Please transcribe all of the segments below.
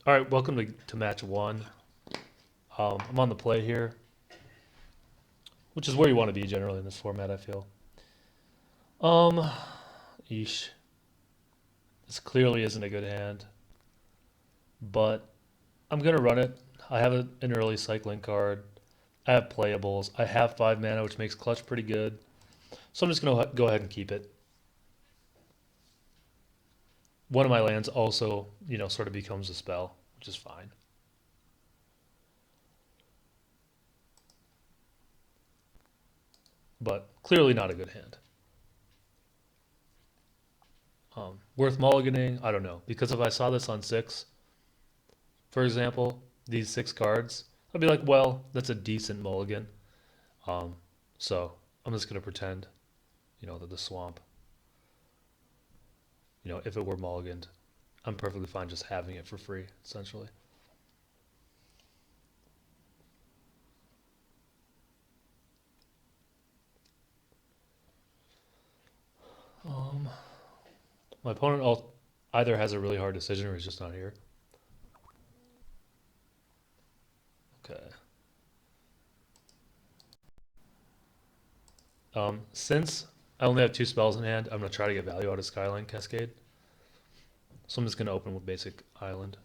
All right, welcome to match one. I'm on the play here, which is where you want to be generally in this format, I feel. Um, Yeesh. This clearly isn't a good hand, but I'm going to run it. I have an early cycling card. I have playables. I have 5 mana, which makes clutch pretty good. So I'm just going to go ahead and keep it. One of my lands also, sort of becomes a spell, which is fine. But clearly not a good hand. Worth mulliganing? I don't know. Because if I saw this on 6, for example, these 6 cards, I'd be like, well, that's a decent mulligan. Um, so I'm just going to pretend, that the swamp, if it were mulliganed, I'm perfectly fine just having it for free, essentially. Um, my opponent either has a really hard decision or he's just not here. Okay. Since I only have 2 spells in hand, I'm going to try to get value out of Skyline Cascade. So I'm just going to open with basic Island.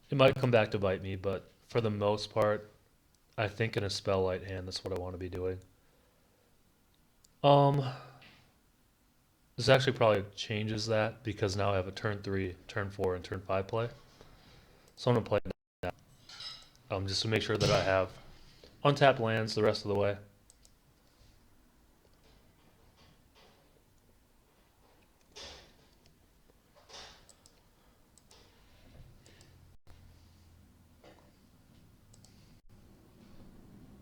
It might come back to bite me, but for the most part, I think in a spell light hand, that's what I want to be doing. Um, this actually probably changes that because now I have a turn 3, turn 4, and turn 5 play. So I'm gonna play that just to make sure that I have untapped lands the rest of the way.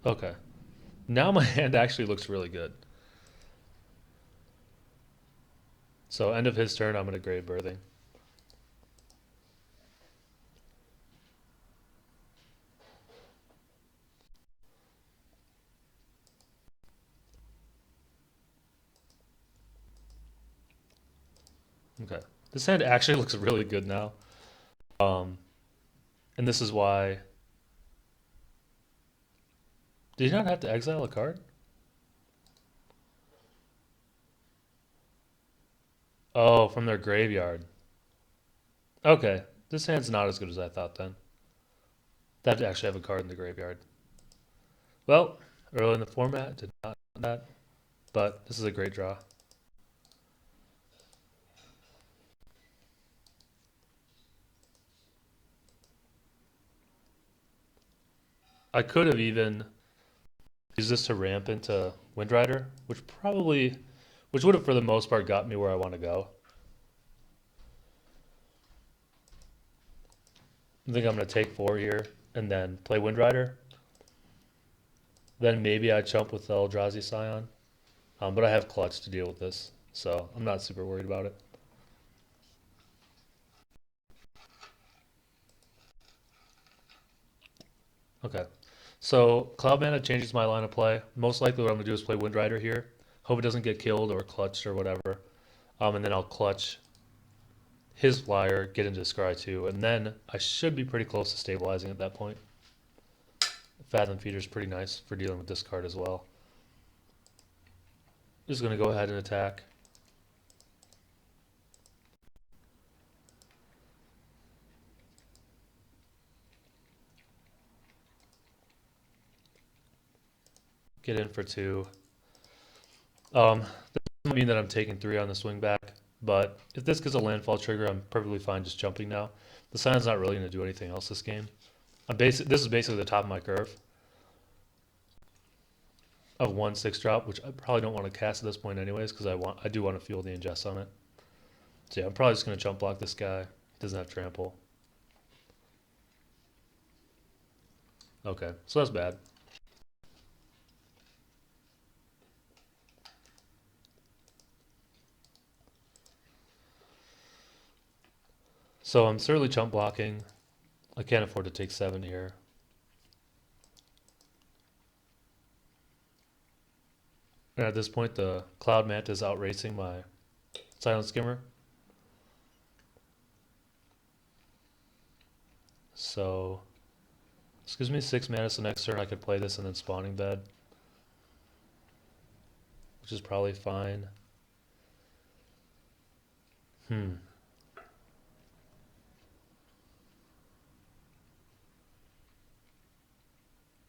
Okay. Now my hand actually looks really good. So end of his turn, I'm gonna grave birthing. Okay. This hand actually looks really good now. Um, and this is why. Did you not have to exile a card? Oh, from their graveyard. Okay. This hand's not as good as I thought then. They have to actually have a card in the graveyard. Well, early in the format, did not know that, but this is a great draw. I could have even used this to ramp into Windrider, which would have for the most part got me where I want to go. I think I'm going to take 4 here and then play Windrider. Then maybe I chump with the Eldrazi Scion. But I have Clutch to deal with this, so I'm not super worried about it. Okay. So Cloud Mana changes my line of play. Most likely what I'm going to do is play Windrider here. Hope it doesn't get killed or clutched or whatever. And then I'll clutch his flyer, get into Scry 2, and then I should be pretty close to stabilizing at that point. Fathom Feeder is pretty nice for dealing with this card as well. Just going to go ahead and attack. Get in for 2. This doesn't mean that I'm taking 3 on the swing back, but if this gets a landfall trigger, I'm perfectly fine just jumping now. The Scion's not really going to do anything else this game. This is basically the top of my curve of 1/6 drop, which I probably don't want to cast at this point anyways, because I do want to fuel the ingest on it. So yeah, I'm probably just going to jump block this guy. He doesn't have trample. Okay, so that's bad. So I'm certainly chump blocking. I can't afford to take 7 here. And at this point, the Cloud Manta is outracing my Silent Skimmer. So this gives me 6 mana, so next turn I could play this and then Spawning Bed, which is probably fine.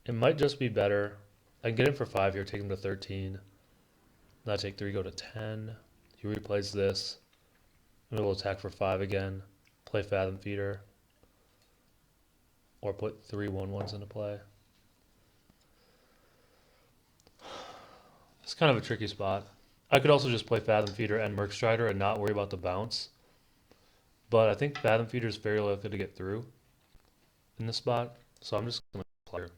It might just be better. I can get him for 5 here, take him to 13. Not take 3, go to 10. He replays this. And we'll attack for 5 again. Play Fathom Feeder. Or put 3 1/1s into play. It's kind of a tricky spot. I could also just play Fathom Feeder and Merc Strider and not worry about the bounce. But I think Fathom Feeder is very likely to get through in this spot. So I'm just going to play her.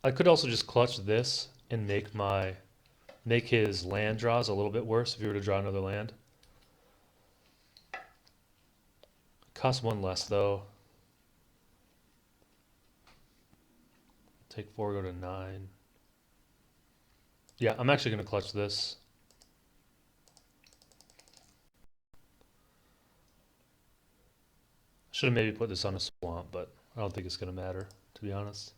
I could also just clutch this and make his land draws a little bit worse if he were to draw another land. Costs 1 less though. Take 4, go to 9. Yeah, I'm actually going to clutch this. Should have maybe put this on a swamp, but I don't think it's going to matter, to be honest.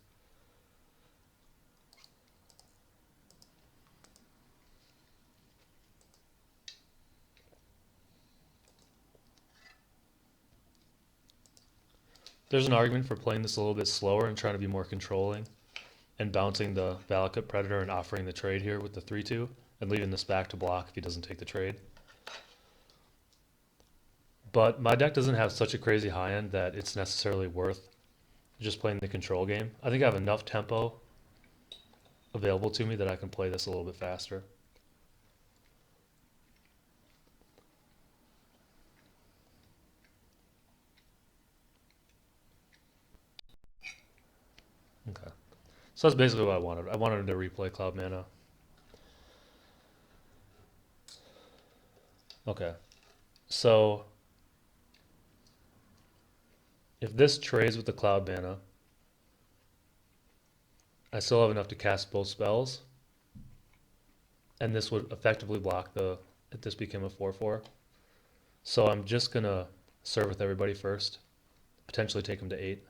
There's an argument for playing this a little bit slower and trying to be more controlling and bouncing the Valakut Predator and offering the trade here with the 3/2 and leaving this back to block if he doesn't take the trade. But my deck doesn't have such a crazy high end that it's necessarily worth just playing the control game. I think I have enough tempo available to me that I can play this a little bit faster. Okay. So that's basically what I wanted. I wanted him to replay Cloud Mana. Okay. So if this trades with the Cloud Mana, I still have enough to cast both spells. And this would effectively block if this became a 4/4. So I'm just going to serve with everybody first. Potentially take him to 8.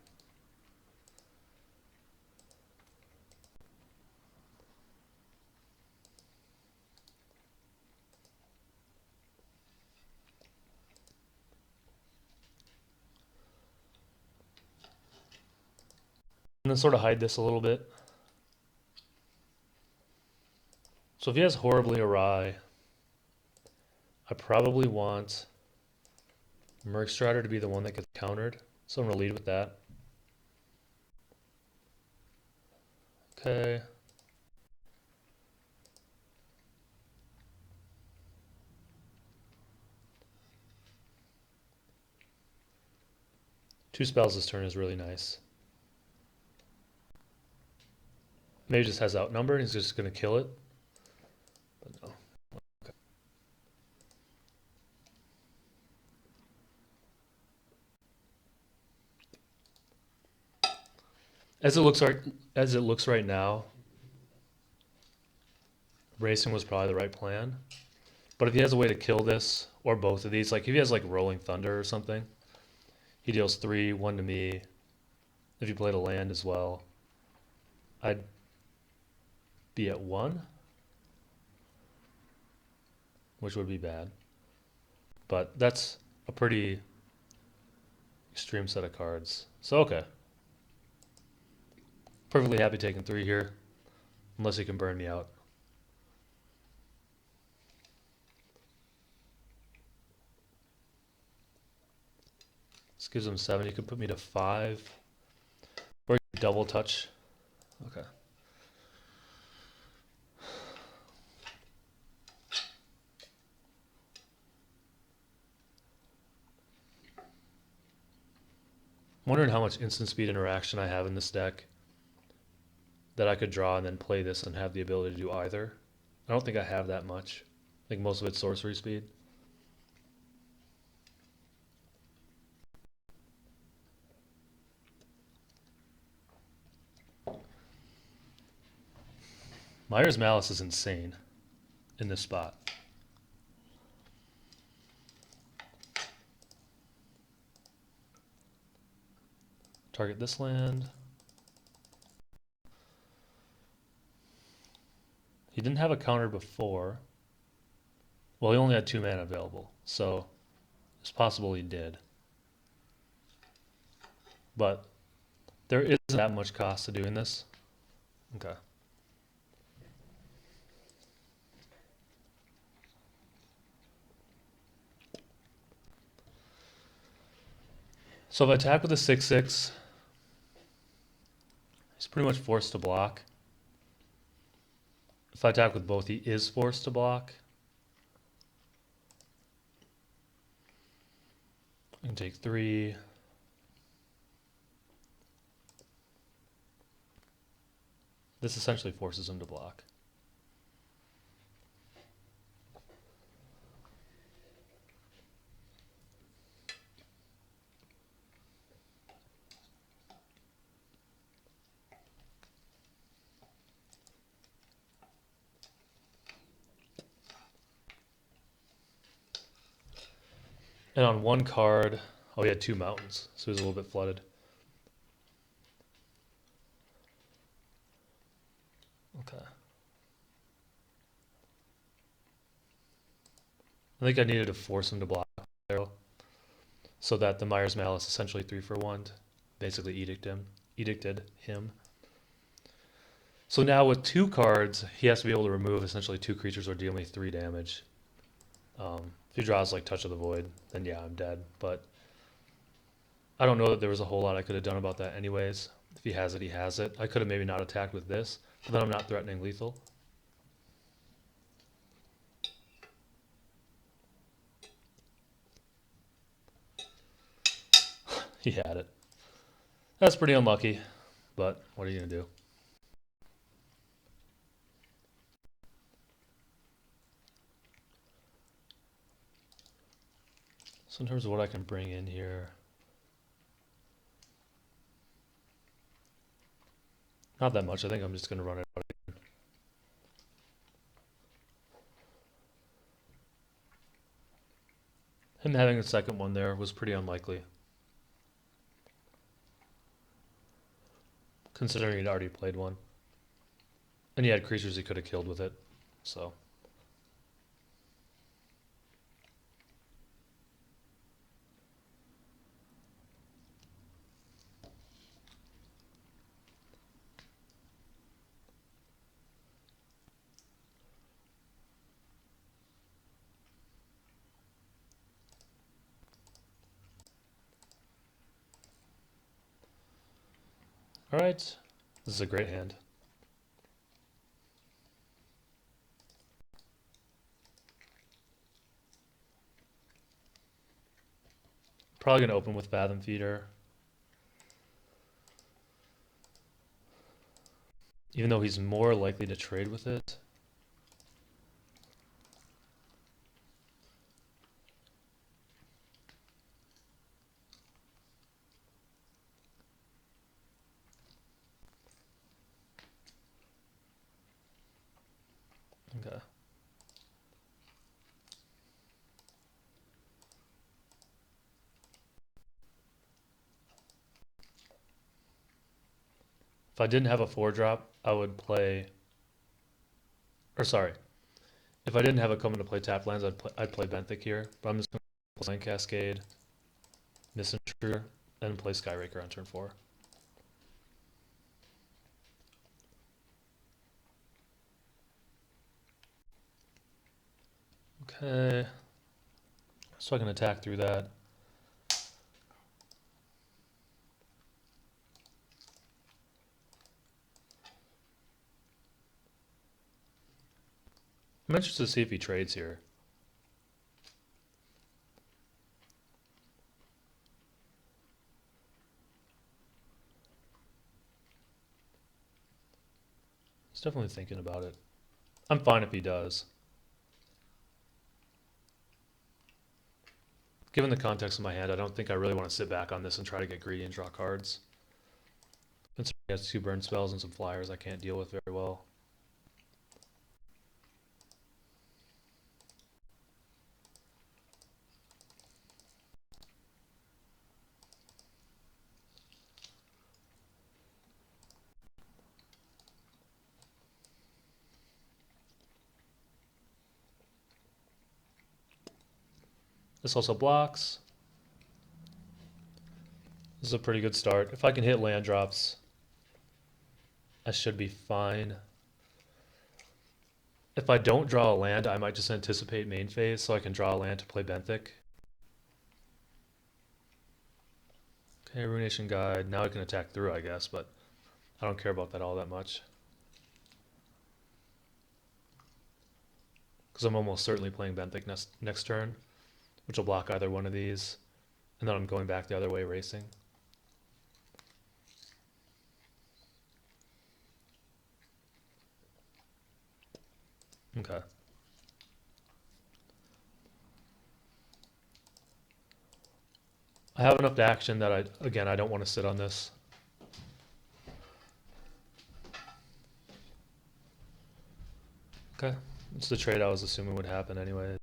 And then sort of hide this a little bit. So if he has Horribly Awry, I probably want Merc Strider to be the one that gets countered. So I'm going to lead with that. Okay. Two spells this turn is really nice. Maybe just has Outnumber and he's just going to kill it. But no. Okay. As it looks right now, racing was probably the right plan. But if he has a way to kill this or both of these, like if he has like Rolling Thunder or something, he deals 3, 1 to me. If he played a land as well, I'd be at 1, which would be bad. But that's a pretty extreme set of cards. So okay. Perfectly happy taking 3 here, unless he can burn me out. This gives him 7. He could put me to 5. Or double touch. Okay. I'm wondering how much instant speed interaction I have in this deck that I could draw and then play this and have the ability to do either. I don't think I have that much. I think most of it's sorcery speed. Myers Malice is insane in this spot. Target this land. He didn't have a counter before. Well, he only had 2 mana available, so it's possible he did. But there isn't that much cost to doing this. Okay. So if I attack with a 6/6, he's pretty much forced to block. If I attack with both, he is forced to block. I can take 3. This essentially forces him to block. And on one card, oh, he had 2 mountains, so he was a little bit flooded. Okay. I think I needed to force him to block there, so that the Myers Malice essentially 3 for 1, basically edicted him. So now with 2 cards, he has to be able to remove essentially 2 creatures or deal me 3 damage. If he draws like Touch of the Void, then yeah, I'm dead. But I don't know that there was a whole lot I could have done about that anyways. If he has it, he has it. I could have maybe not attacked with this, but then I'm not threatening lethal. He had it. That's pretty unlucky, but what are you going to do? So in terms of what I can bring in here, not that much. I think I'm just going to run it out again. Him having a second one there was pretty unlikely, considering he'd already played one. And he had creatures he could have killed with it, so. All right, this is a great hand. Probably going to open with Fathom Feeder. Even though he's more likely to trade with it. Okay. If I didn't have a 4-drop, I would play, or sorry, if I didn't have it come into play tap lands, I'd play Benthic here, but I'm just going to play Cascade, Misintruder, and play Skyraker on turn 4. Okay, so I can attack through that. I'm interested to see if he trades here. He's definitely thinking about it. I'm fine if he does. Given the context of my hand, I don't think I really want to sit back on this and try to get greedy and draw cards. Since he has 2 burn spells and some flyers I can't deal with very well. This also blocks. This is a pretty good start. If I can hit land drops, I should be fine. If I don't draw a land, I might just anticipate main phase so I can draw a land to play Benthic. Okay, Ruination Guide. Now I can attack through, I guess, but I don't care about that all that much. Because I'm almost certainly playing Benthic next turn, which will block either one of these. And then I'm going back the other way, racing. Okay. I have enough action that I don't want to sit on this. Okay. It's the trade I was assuming would happen anyways.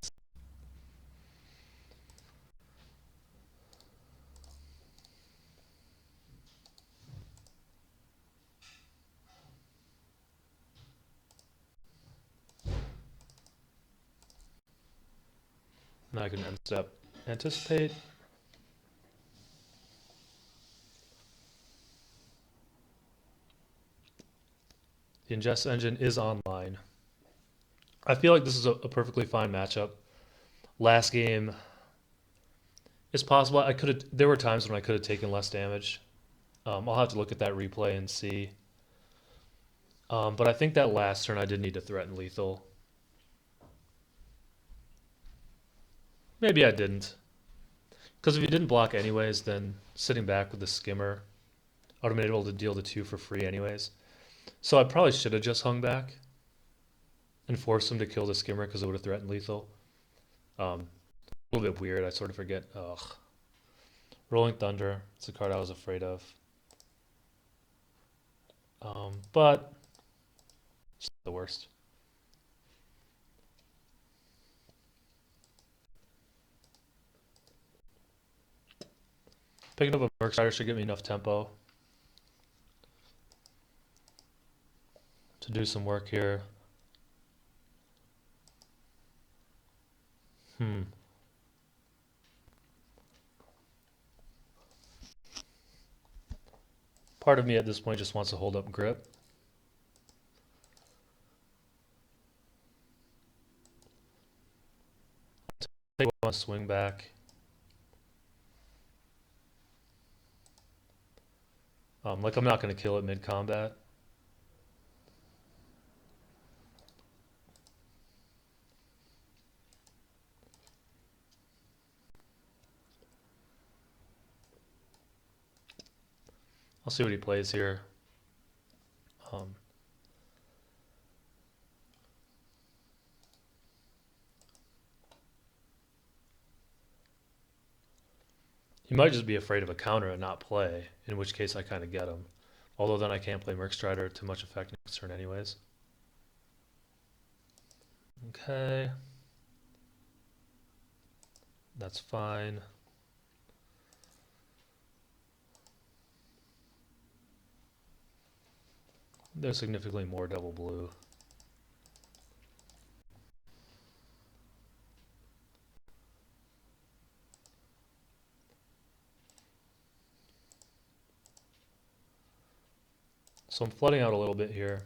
Now I can end step anticipate. The ingest engine is online. I feel like this is a perfectly fine matchup. Last game, it's possible I could have. There were times when I could have taken less damage. I'll have to look at that replay and see. But I think that last turn I did need to threaten lethal. Maybe I didn't. Because if he didn't block anyways, then sitting back with the skimmer, I would have been able to deal the 2 for free anyways. So I probably should have just hung back and forced him to kill the skimmer because it would have threatened lethal. A little bit weird. I sort of forget. Ugh. Rolling Thunder. It's a card I was afraid of. But it's not the worst. Picking up a Merc Strider should give me enough tempo to do some work here. Part of me at this point just wants to hold up grip. Take one swing back. Like I'm not going to kill it mid-combat. I'll see what he plays here. He might just be afraid of a counter and not play, in which case I kind of get him. Although then I can't play Merc Strider to much effect next turn anyways. Okay. That's fine. There's significantly more double blue. So I'm flooding out a little bit here.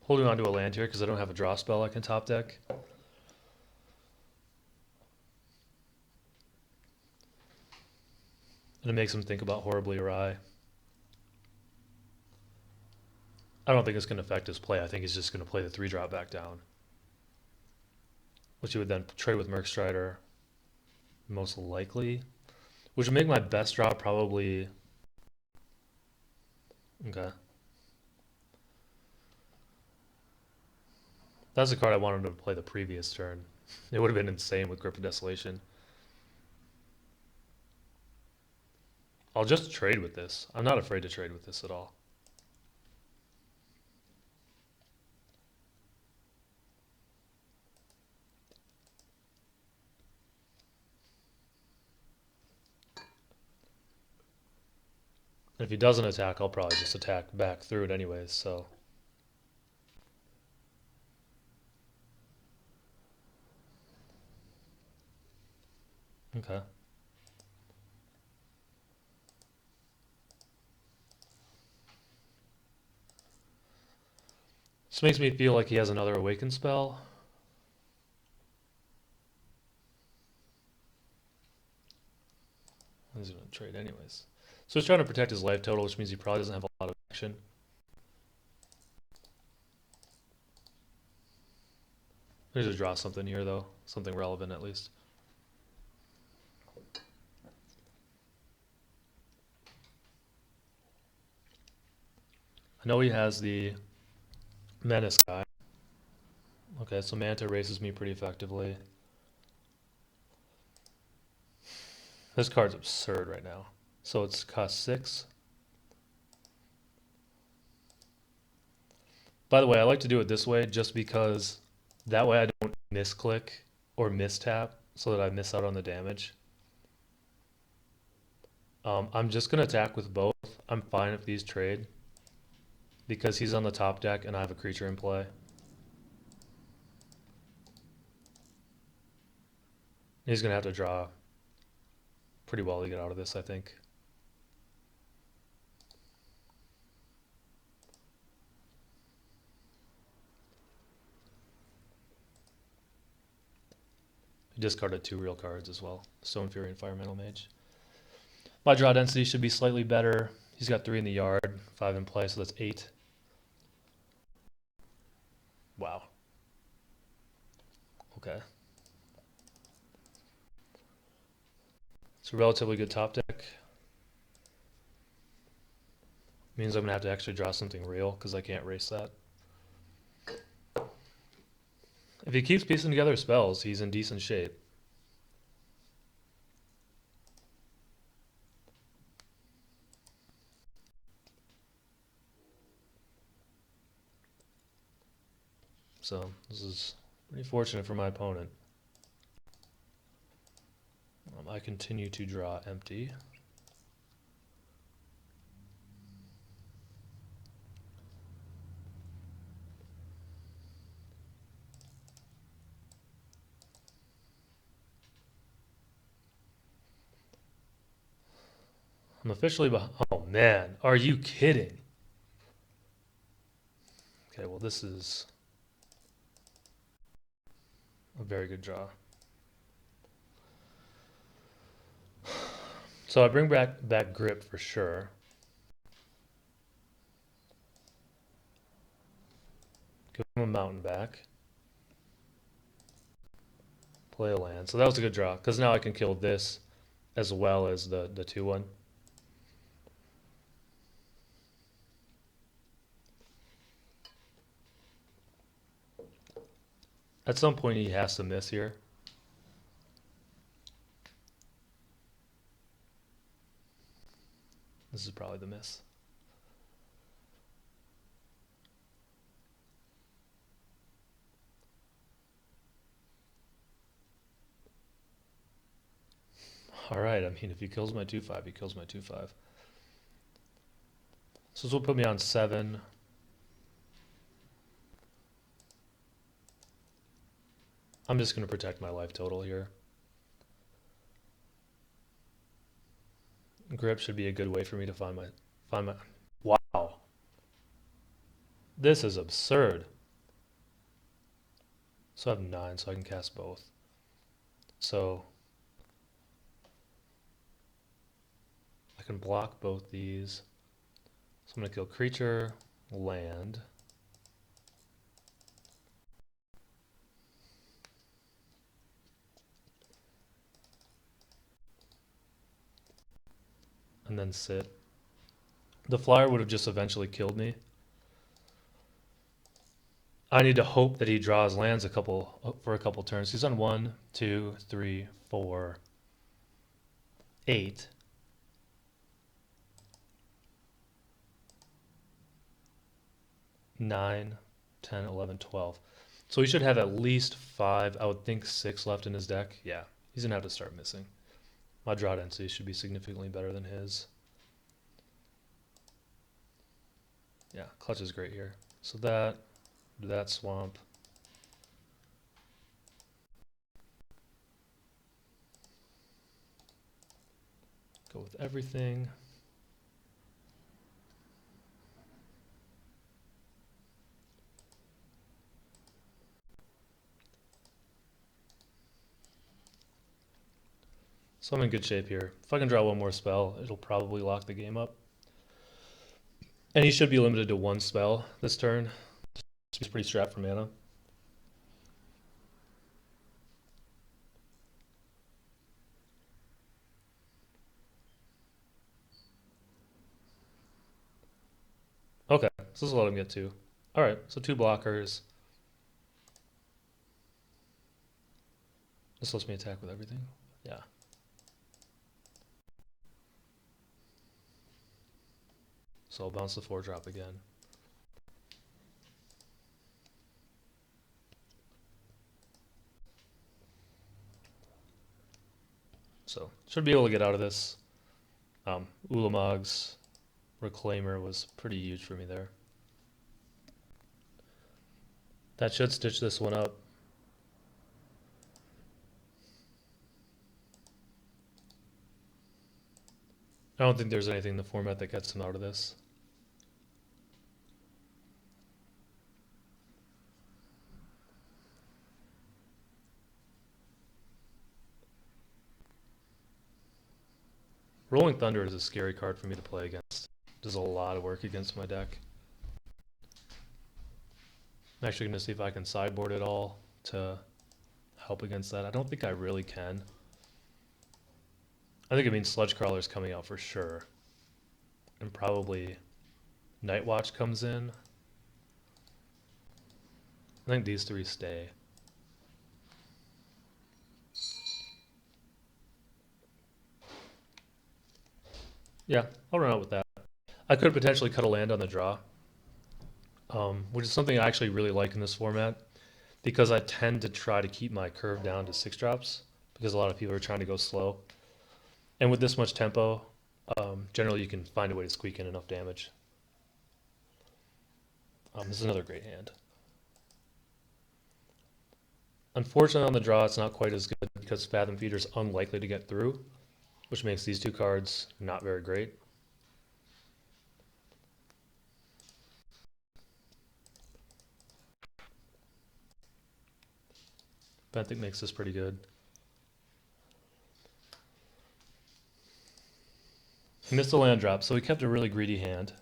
Holding on to a land here because I don't have a draw spell I can top deck. And it makes him think about Horribly Awry. I don't think it's going to affect his play. I think he's just going to play the 3-drop back down. Which he would then trade with Merc Strider, most likely. Which would make my best drop probably... Okay. That's the card I wanted him to play the previous turn. It would have been insane with Grip of Desolation. I'll just trade with this. I'm not afraid to trade with this at all. And if he doesn't attack, I'll probably just attack back through it anyways, so... Okay. This makes me feel like he has another Awaken spell. He's going to trade anyways. So he's trying to protect his life total, which means he probably doesn't have a lot of action. I need to draw something here, though. Something relevant, at least. I know he has the Menace guy. Okay, so Manta races me pretty effectively. This card's absurd right now. So it's cost 6. By the way, I like to do it this way just because that way I don't misclick or mistap so that I miss out on the damage. I'm just going to attack with both. I'm fine if these trade because he's on the top deck and I have a creature in play. He's going to have to draw pretty well to get out of this, I think. He discarded 2 real cards as well. Stone Fury and Firemental Mage. My draw density should be slightly better. He's got 3 in the yard, 5 in play, so that's 8. Wow. Okay. It's a relatively good top deck. Means I'm going to have to actually draw something real because I can't race that. If he keeps piecing together spells, he's in decent shape. So this is pretty fortunate for my opponent. I continue to draw empty. I'm officially behind. Oh man, are you kidding? Okay, well this is a very good draw. So I bring back Grip for sure. Give him a mountain back. Play a land. So that was a good draw because now I can kill this as well as the 2-1. At some point he has to miss here. This is probably the miss. All right, I mean, if he kills my 2/5, he kills my 2/5. So this will put me on 7. I'm just going to protect my life total here. Grip should be a good way for me to find my... Wow. This is absurd. So I have 9, so I can cast both. So I can block both these. So I'm going to kill creature, land. And then sit. The flyer would have just eventually killed me. I need to hope that he draws lands for a couple turns. He's on 1, 2, 3, 4, 8. 9, 10, 11, 12. So he should have at least 5, I would think 6 left in his deck. Yeah, he's going to have to start missing. My draw density should be significantly better than his. Yeah, clutch is great here. So do that swamp. Go with everything. So I'm in good shape here. If I can draw one more spell, it'll probably lock the game up. And he should be limited to 1 spell this turn. He's pretty strapped for mana. Okay, so this will let him get 2. Alright, so 2 blockers. This lets me attack with everything. Yeah. So I'll bounce the 4-drop again. So should be able to get out of this. Ulamog's Reclaimer was pretty huge for me there. That should stitch this one up. I don't think there's anything in the format that gets him out of this. Rolling Thunder is a scary card for me to play against. Does a lot of work against my deck. I'm actually going to see if I can sideboard it all to help against that. I don't think I really can. I think it means Sludge Crawler's coming out for sure. And probably Night Watch comes in. I think these 3 stay. Yeah, I'll run out with that. I could potentially cut a land on the draw, which is something I actually really like in this format, because I tend to try to keep my curve down to 6 drops, because a lot of people are trying to go slow. And with this much tempo, generally you can find a way to squeak in enough damage. This is another great hand. Unfortunately on the draw it's not quite as good because Fathom Feeder is unlikely to get through, which makes these 2 cards not very great. Benthic makes this pretty good. He missed a land drop, so he kept a really greedy hand,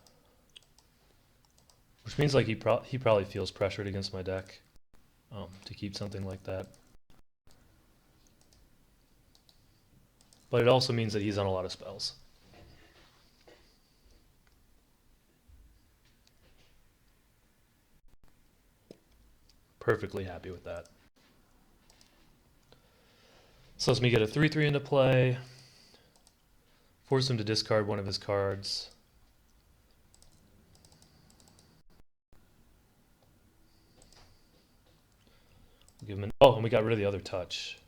which means like he probably feels pressured against my deck to keep something like that. But it also means that he's on a lot of spells. Perfectly happy with that. So lets me get a 3/3 into play. Force him to discard one of his cards. Give him oh, and we got rid of the other touch.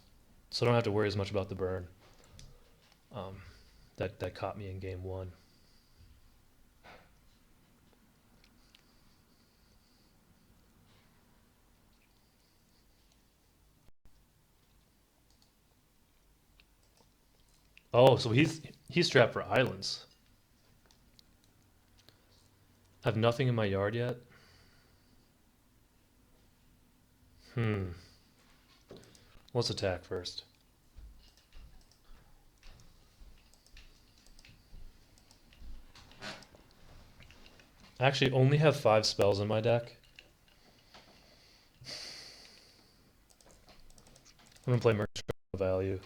So I don't have to worry as much about the burn. That caught me in game 1. Oh, so he's strapped for islands. I have nothing in my yard yet. Let's attack first. I actually only have 5 spells in my deck. I'm gonna play Merc Value.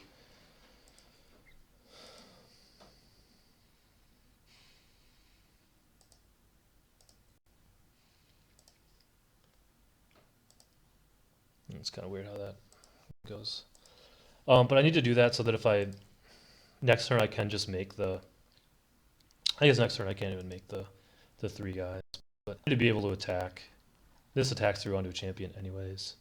It's kind of weird how that goes. But I need to do that so that if I next turn I can just make the. I guess next turn I can't even make the 3 guys, but I need to be able to attack. This attacks through onto a champion anyways.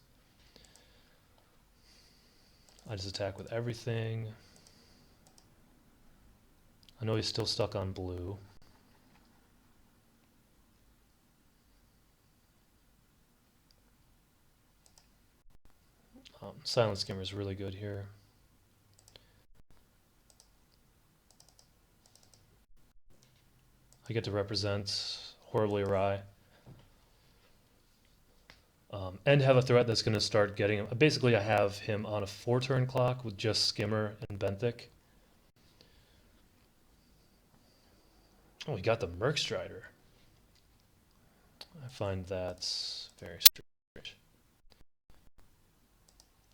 I just attack with everything. I know he's still stuck on blue. Silent Skimmer is really good here. I get to represent Horribly Awry. And have a threat that's going to start getting him. Basically, I have him on a 4-turn clock with just Skimmer and Benthic. Oh, he got the Merc Strider. I find that very strange.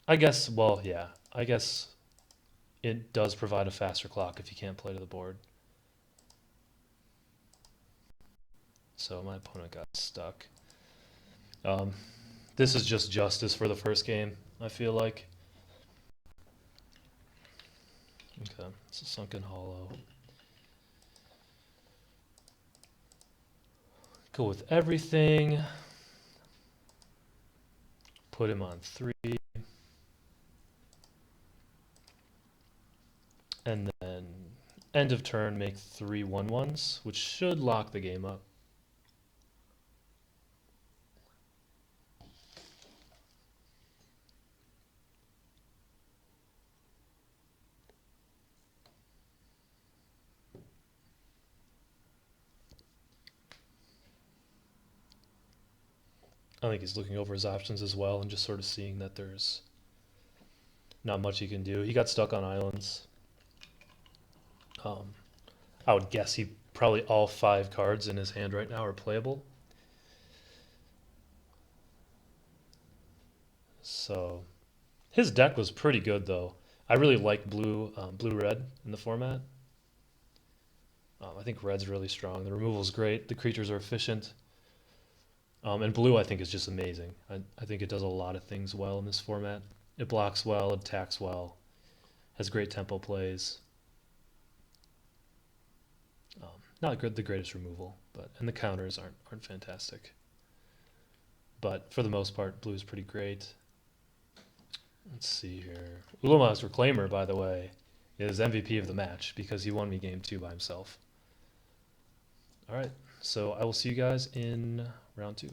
I guess, well, yeah. I guess it does provide a faster clock if you can't play to the board. So my opponent got stuck. This is just justice for the first game, I feel like. Okay, it's a Sunken Hollow. Go with everything. Put him on 3. And then end of turn, make 3 1/1s, which should lock the game up. I think he's looking over his options as well and just sort of seeing that there's not much he can do. He got stuck on islands. I would guess he probably all 5 cards in his hand right now are playable. So his deck was pretty good though. I really like blue-red in the format. I think red's really strong. The removal's great. The creatures are efficient. And blue, I think, is just amazing. I think it does a lot of things well in this format. It blocks well, it attacks well, has great tempo plays. Not good, the greatest removal, and the counters aren't fantastic. But for the most part, blue is pretty great. Let's see here. Ulamog's Reclaimer, by the way, is MVP of the match because he won me game 2 by himself. All right, so I will see you guys in round 2.